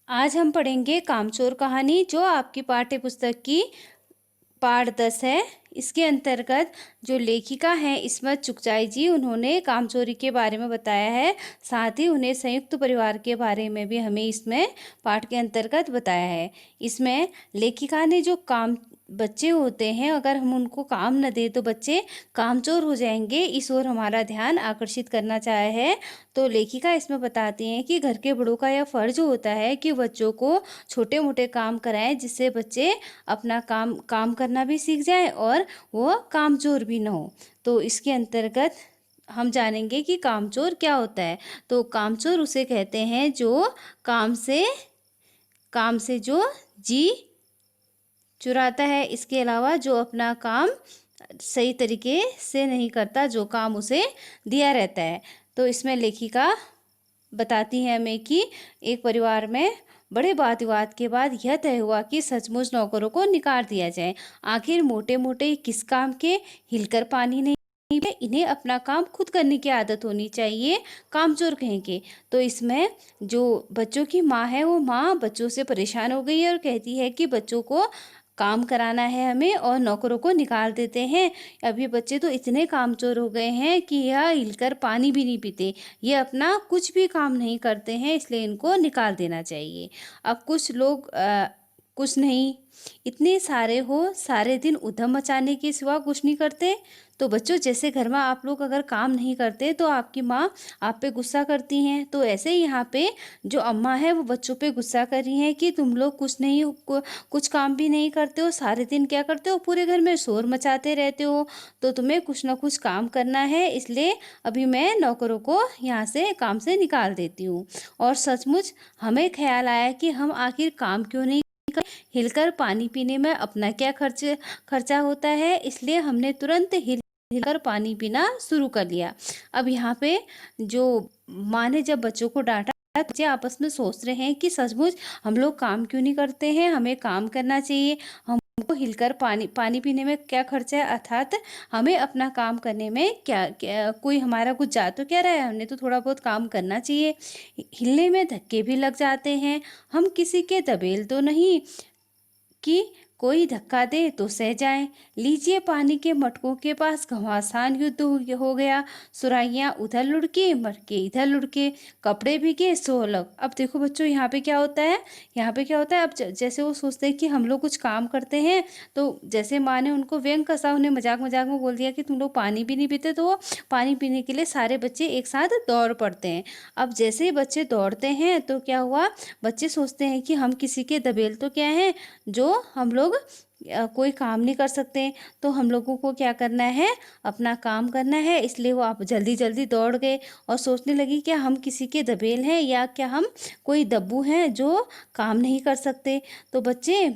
आज हम पढ़ेंगे कामचोर कहानी, जो आपकी पाठ्य पुस्तक की पाठ 10 है। इसके अंतर्गत जो लेखिका हैं इस्मत चुगताई जी, उन्होंने कामचोरी के बारे में बताया है। साथ ही उन्हें संयुक्त परिवार के बारे में भी हमें इसमें पाठ के अंतर्गत बताया है। इसमें लेखिका ने जो काम बच्चे होते हैं, अगर हम उनको काम न दें तो बच्चे कामचोर हो जाएंगे, इस ओर हमारा ध्यान आकर्षित करना चाहे है। तो लेखिका इसमें बताती हैं कि घर के बड़ों का यह फर्ज होता है कि बच्चों को छोटे मोटे काम कराएं, जिससे बच्चे अपना काम करना भी सीख जाएं और वो कामचोर भी ना हो। तो इसके अंतर्गत हम जानेंगे कि कामचोर क्या होता है। तो कामचोर उसे कहते हैं जो काम से जो जी चुराता है। इसके अलावा जो अपना काम सही तरीके से नहीं करता, जो काम उसे दिया रहता है। तो इसमें लेखिका बताती है हमें कि एक परिवार में बड़े वाद विवाद के बाद यह तय हुआ कि सचमुच नौकरों को निकाल दिया जाए। आखिर मोटे मोटे किस काम के, हिलकर पानी नहीं पे, इन्हें अपना काम खुद करने की आदत होनी चाहिए, कामचोर कहेंगे। तो इसमें जो बच्चों की माँ है, वो माँ बच्चों से परेशान हो गई है और कहती है कि बच्चों को काम कराना है हमें और नौकरों को निकाल देते हैं। अभी बच्चे तो इतने कामचोर हो गए हैं कि यह हिलकर पानी भी नहीं पीते, ये अपना कुछ भी काम नहीं करते हैं, इसलिए इनको निकाल देना चाहिए। अब कुछ लोग कुछ नहीं, इतने सारे हो, सारे दिन उधम मचाने के सिवा कुछ नहीं करते। तो बच्चों, जैसे घर में आप लोग अगर काम नहीं करते तो आपकी माँ आप पे गुस्सा करती हैं, तो ऐसे ही यहाँ पे जो अम्मा है वो बच्चों पे गुस्सा कर रही हैं कि तुम लोग कुछ काम भी नहीं करते हो, सारे दिन क्या करते हो, पूरे घर में शोर मचाते रहते हो। तो तुम्हें कुछ ना कुछ काम करना है, इसलिए अभी मैं नौकरों को यहाँ से काम से निकाल देती हूँ। और सचमुच हमें ख्याल आया कि हम आखिर काम क्यों नहीं, हिलकर पानी पीने में अपना क्या खर्चा होता है, इसलिए हमने तुरंत हिलकर पानी पीना शुरू कर लिया। अब यहाँ पे जो माँ ने जब बच्चों को डांटा, बच्चे आपस में सोच रहे हैं कि सचमुच हम लोग काम क्यों नहीं करते हैं, हमें काम करना चाहिए, हमको हिलकर पानी पीने में क्या खर्चा है, अर्थात हमें अपना काम करने में क्या कोई हमारा कुछ जा तो क्या रहा है, हमने तो थोड़ा बहुत काम करना चाहिए। हिलने में धक्के भी लग जाते हैं, हम किसी के दबेल तो नहीं कि कोई धक्का दे तो सह जाए। लीजिए पानी के मटकों के पास घमासान युद्ध हो गया, सुराहियां उधर लुढ़के, मटके इधर लुढ़के, कपड़े भीगे सो अलग। अब देखो बच्चों, यहाँ पे क्या होता है, यहाँ पे क्या होता है, अब जैसे वो सोचते हैं कि हम लोग कुछ काम करते हैं, तो जैसे माँ ने उनको व्यंग कसा, उन्हें मजाक मजाक में बोल दिया कि तुम लोग पानी भी नहीं पीते, तो वो पानी पीने के लिए सारे बच्चे एक साथ दौड़ पड़ते हैं। अब जैसे ही बच्चे दौड़ते हैं तो क्या हुआ, बच्चे सोचते हैं कि हम किसी के दबेल तो क्या हैं, जो हम लोग कोई काम नहीं कर सकते, तो हम लोगों को क्या करना है, अपना काम करना है। इसलिए वो आप जल्दी जल्दी दौड़ गए और सोचने लगी क्या हम किसी के दबेल हैं, या क्या हम कोई दब्बू हैं जो काम नहीं कर सकते। तो बच्चे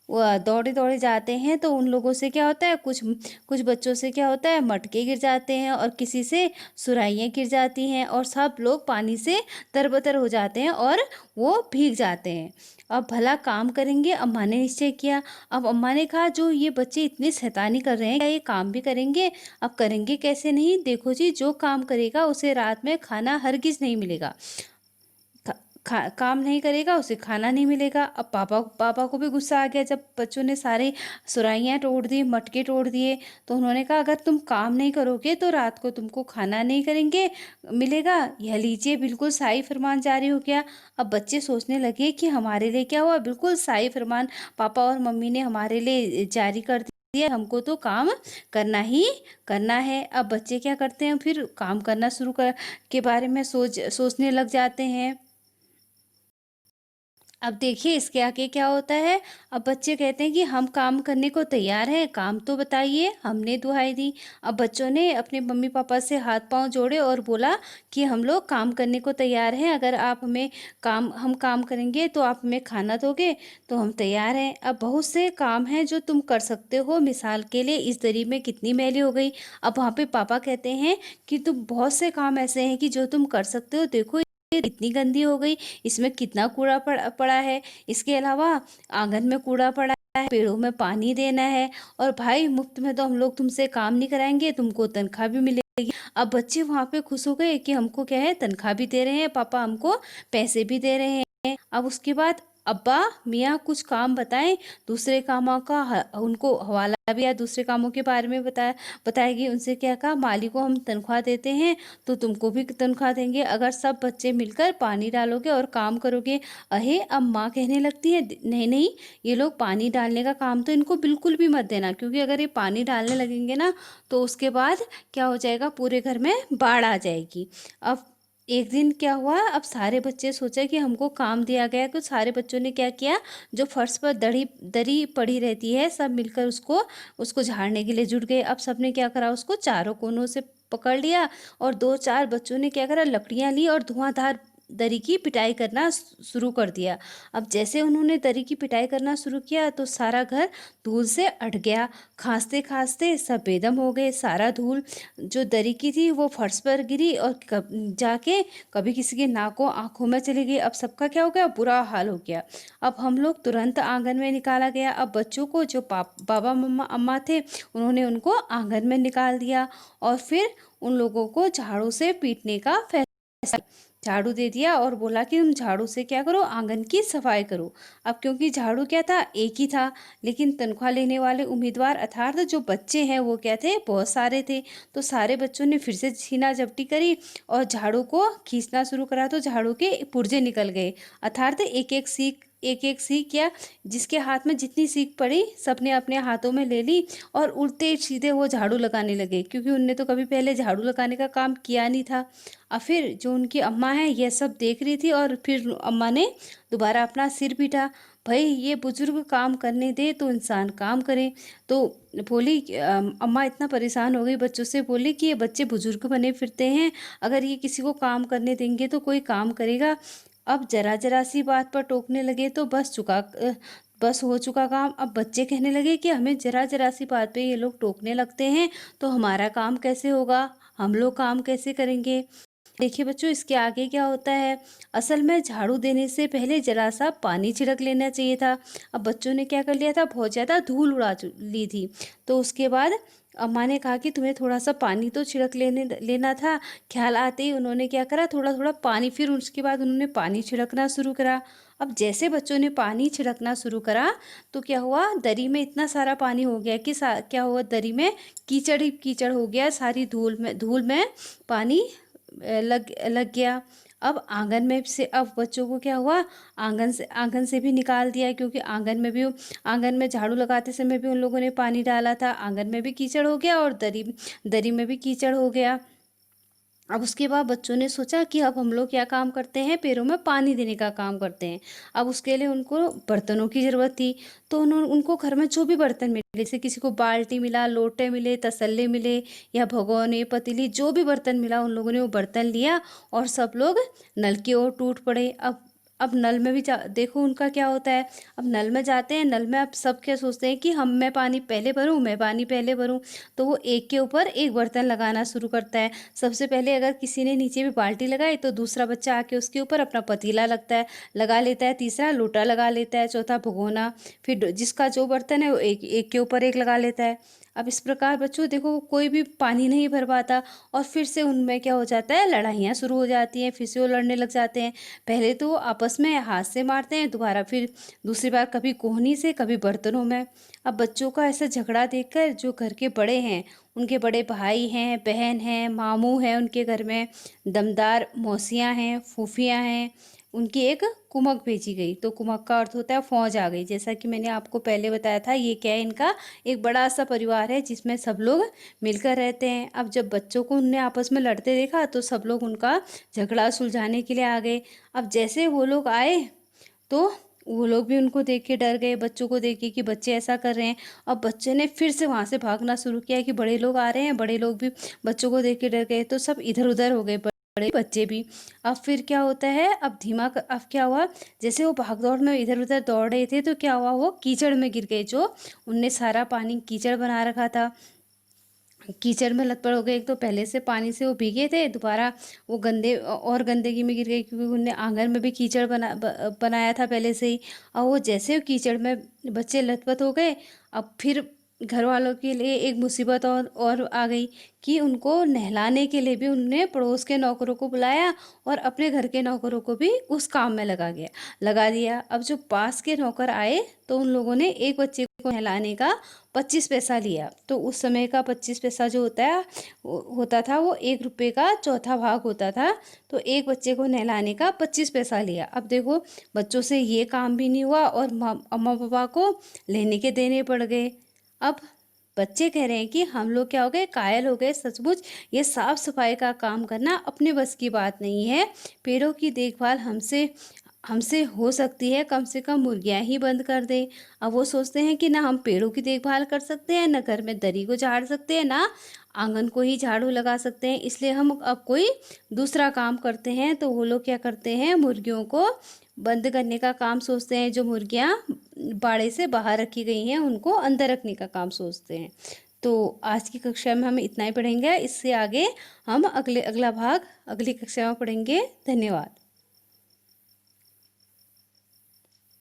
वो दौड़े दौड़े जाते हैं, तो उन लोगों से क्या होता है, कुछ कुछ बच्चों से क्या होता है, मटके गिर जाते हैं और किसी से सुराहियाँ गिर जाती हैं और सब लोग पानी से तरबतर हो जाते हैं और वो भीग जाते हैं। अब भला काम करेंगे, अम्मा ने निश्चय किया। अब अम्मा ने कहा जो ये बच्चे इतनी शैतानी कर रहे हैं, क्या ये काम भी करेंगे? अब करेंगे कैसे नहीं, देखो जी, जो काम करेगा उसे रात में खाना हरगिज नहीं मिलेगा, काम नहीं करेगा उसे खाना नहीं मिलेगा। अब पापा को भी गुस्सा आ गया जब बच्चों ने सारे सुराहियाँ तोड़ दी, मटके तोड़ दिए। तो उन्होंने कहा अगर तुम काम नहीं करोगे तो रात को तुमको खाना नहीं करेंगे मिलेगा। यह लीजिए, बिल्कुल शाही फरमान जारी हो गया। अब बच्चे सोचने लगे कि हमारे लिए क्या हुआ, बिल्कुल शाही फरमान पापा और मम्मी ने हमारे लिए जारी कर दिया, हमको तो काम करना ही करना है। अब बच्चे क्या करते हैं, फिर काम करना शुरू कर के बारे में सोचने लग जाते हैं। अब देखिए इसके आगे क्या होता है। अब बच्चे कहते हैं कि हम काम करने को तैयार हैं, काम तो बताइए, हमने दुहाई दी। अब बच्चों ने अपने मम्मी पापा से हाथ पांव जोड़े और बोला कि हम लोग काम करने को तैयार हैं, अगर आप हमें हम काम करेंगे तो आप हमें खाना दोगे तो हम तैयार हैं। अब बहुत से काम हैं जो तुम कर सकते हो, मिसाल के लिए इस दरी में कितनी मैली हो गई। अब वहाँ पे पापा कहते हैं कि तुम बहुत से काम ऐसे हैं कि जो तुम कर सकते हो, देखो इतनी गंदी हो गई, इसमें कितना कूड़ा पड़ा है, इसके अलावा आंगन में कूड़ा पड़ा है, पेड़ों में पानी देना है, और भाई मुफ्त में तो हम लोग तुमसे काम नहीं कराएंगे, तुमको तनख्वाह भी मिलेगी। अब बच्चे वहां पे खुश हो गए कि हमको क्या है, तनख्वाह भी दे रहे हैं पापा, हमको पैसे भी दे रहे हैं। अब उसके बाद अब्बा मियाँ कुछ काम बताएं, दूसरे कामों का उनको हवाला भी या दूसरे कामों के बारे में बताएगी। उनसे क्या कहा, माली को हम तनख्वाह देते हैं तो तुमको भी तनख्वाह देंगे अगर सब बच्चे मिलकर पानी डालोगे और काम करोगे। अहे अब माँ कहने लगती है, नहीं नहीं, ये लोग पानी डालने का काम तो इनको बिल्कुल भी मत देना, क्योंकि अगर ये पानी डालने लगेंगे ना तो उसके बाद क्या हो जाएगा, पूरे घर में बाढ़ आ जाएगी। अब एक दिन क्या हुआ, अब सारे बच्चे सोचा कि हमको काम दिया गया, कुछ सारे बच्चों ने क्या किया, जो फर्श पर दरी दरी पड़ी रहती है सब मिलकर उसको उसको झाड़ने के लिए जुट गए। अब सबने क्या करा, उसको चारों कोनों से पकड़ लिया और दो चार बच्चों ने क्या करा, लकड़ियां ली और धुआंधार दरी की पिटाई करना शुरू कर दिया। अब जैसे उन्होंने दरी की पिटाई करना शुरू किया तो सारा घर धूल से अट गया। खांसते खांसते सब बेदम हो गए। सारा धूल जो दरी की थी वो फर्श पर गिरी और जाके कभी किसी के नाकों आंखों में चली गई। अब सबका क्या हो गया, बुरा हाल हो गया। अब हम लोग तुरंत आंगन में निकाला गया। अब बच्चों को जो बाबा मम्मा अम्मा थे उन्होंने उनको आंगन में निकाल दिया और फिर उन लोगों को झाड़ू से पीटने का फैसला, झाड़ू दे दिया और बोला कि तुम झाड़ू से क्या करो, आंगन की सफाई करो। अब क्योंकि झाड़ू क्या था, एक ही था, लेकिन तनख्वाह लेने वाले उम्मीदवार अर्थात जो बच्चे हैं वो क्या थे, बहुत सारे थे। तो सारे बच्चों ने फिर से छीना झपटी करी और झाड़ू को खींचना शुरू करा तो झाड़ू के पुर्जे निकल गए। अर्थात एक एक सीख क्या, जिसके हाथ में जितनी सीख पड़ी सबने अपने हाथों में ले ली और उल्टे सीधे वो झाड़ू लगाने लगे, क्योंकि उनने तो कभी पहले झाड़ू लगाने का काम किया नहीं था। और फिर जो उनकी अम्मा है ये सब देख रही थी और फिर अम्मा ने दोबारा अपना सिर पीटा, भाई ये बुजुर्ग काम करने दे तो इंसान काम करे। तो बोली अम्मा इतना परेशान हो गई बच्चों से, बोली कि ये बच्चे बुजुर्ग बने फिरते हैं, अगर ये किसी को काम करने देंगे तो कोई काम करेगा। अब जरा जरा सी बात पर टोकने लगे तो बस हो चुका काम। अब बच्चे कहने लगे कि हमें जरा जरा सी बात पे ये लोग टोकने लगते हैं तो हमारा काम कैसे होगा, हम लोग काम कैसे करेंगे। देखिए बच्चों, इसके आगे क्या होता है, असल में झाड़ू देने से पहले जरा सा पानी छिड़क लेना चाहिए था। अब बच्चों ने क्या कर लिया था, बहुत ज़्यादा धूल ली थी। तो उसके बाद अम्मा ने कहा कि तुम्हें थोड़ा सा पानी तो छिड़क लेना था। ख्याल आते ही उन्होंने क्या करा, थोड़ा थोड़ा पानी, फिर उसके बाद उन्होंने पानी छिड़कना शुरू करा। अब जैसे बच्चों ने पानी छिड़कना शुरू करा तो क्या हुआ, दरी में इतना सारा पानी हो गया कि क्या हुआ, दरी में कीचड़ ही कीचड़ हो गया, सारी धूल में पानी लग गया। अब आंगन में से, अब बच्चों को क्या हुआ, आंगन से भी निकाल दिया, क्योंकि आंगन में झाड़ू लगाते समय भी उन लोगों ने पानी डाला था। आंगन में भी कीचड़ हो गया और दरी में भी कीचड़ हो गया। अब उसके बाद बच्चों ने सोचा कि अब हम लोग क्या काम करते हैं, पैरों में पानी देने का काम करते हैं। अब उसके लिए उनको बर्तनों की ज़रूरत थी। तो उनको घर में जो भी बर्तन मिले, जैसे किसी को बाल्टी मिला, लोटे मिले, तसल्ले मिले या भगोने पतीली, जो भी बर्तन मिला उन लोगों ने वो बर्तन लिया और सब लोग नल की ओर टूट पड़े। अब नल में भी देखो उनका क्या होता है, अब नल में जाते हैं, नल में अब सब क्या सोचते हैं कि मैं पानी पहले भरूं, मैं पानी पहले भरूं। तो वो एक के ऊपर एक बर्तन लगाना शुरू करता है। सबसे पहले अगर किसी ने नीचे भी बाल्टी लगाई तो दूसरा बच्चा आके उसके ऊपर अपना पतीला लगा लेता है, तीसरा लोटा लगा लेता है, चौथा भगोना, फिर जिसका जो बर्तन है वो एक के ऊपर एक लगा लेता है। अब इस प्रकार बच्चों देखो कोई भी पानी नहीं भर पाता और फिर से उनमें क्या हो जाता है, लड़ाइयाँ शुरू हो जाती हैं, फिर से वो लड़ने लग जाते हैं। पहले तो आपस में हाथ से मारते हैं, दोबारा फिर दूसरी बार कभी कोहनी से, कभी बर्तनों में। अब बच्चों का ऐसा झगड़ा देखकर जो घर के बड़े हैं, उनके बड़े भाई हैं, बहन हैं, मामू हैं, उनके घर में दमदार मौसियाँ हैं, फूफियाँ हैं, उनकी एक कुमक भेजी गई। तो कुमक का अर्थ होता है फौज आ गई। जैसा कि मैंने आपको पहले बताया था, ये क्या है, इनका एक बड़ा सा परिवार है जिसमें सब लोग मिलकर रहते हैं। अब जब बच्चों को उनने आपस में लड़ते देखा तो सब लोग उनका झगड़ा सुलझाने के लिए आ गए। अब जैसे वो लोग आए तो वो लोग भी उनको देख के डर गए, बच्चों को देख के कि बच्चे ऐसा कर रहे हैं। अब बच्चे ने फिर से वहाँ से भागना शुरू किया कि बड़े लोग आ रहे हैं, बड़े लोग भी बच्चों को देख के डर गए। तो सब इधर उधर हो गए, बड़े बच्चे भी। अब फिर क्या होता है, अब क्या हुआ, जैसे वो भाग दौड़ में इधर उधर दौड़ रहे थे तो क्या हुआ, वो कीचड़ में गिर गए। जो उनने सारा पानी कीचड़ बना रखा था, कीचड़ में लथपथ हो गए। एक तो पहले से पानी से वो भीगे थे, दोबारा वो गंदगी में गिर गए, क्योंकि उनने आंगन में भी कीचड़ बनाया था पहले से ही। और वो जैसे कीचड़ में बच्चे लथपथ हो गए। अब फिर घर वालों के लिए एक मुसीबत और आ गई कि उनको नहलाने के लिए भी उन्होंने पड़ोस के नौकरों को बुलाया और अपने घर के नौकरों को भी उस काम में लगा दिया। अब जो पास के नौकर आए तो उन लोगों ने एक बच्चे को नहलाने का 25 पैसा लिया। तो उस समय का 25 पैसा जो होता था वो 1 रुपये का चौथा भाग होता था। तो एक बच्चे को नहलाने का 25 पैसा लिया। अब देखो, बच्चों से ये काम भी नहीं हुआ और अम्मा पापा को लेने के देने पड़ गए। अब बच्चे कह रहे हैं कि हम लोग क्या हो गए, कायल हो गए। सचमुच ये साफ सफाई का काम करना अपने बस की बात नहीं है। पेड़ों की देखभाल हमसे हमसे हो सकती है, कम से कम मुर्गियां ही बंद कर दे। अब वो सोचते हैं कि ना हम पेड़ों की देखभाल कर सकते हैं, ना घर में दरी को झाड़ सकते हैं, ना आंगन को ही झाड़ू लगा सकते हैं, इसलिए हम अब कोई दूसरा काम करते हैं। तो वो लोग क्या करते हैं, मुर्गियों को बंद करने का काम सोचते हैं। जो मुर्गियां बाड़े से बाहर रखी गई हैं उनको अंदर रखने का काम सोचते हैं। तो आज की कक्षा में हम इतना ही पढ़ेंगे। इससे आगे हम अगला भाग अगली कक्षा में पढ़ेंगे। धन्यवाद।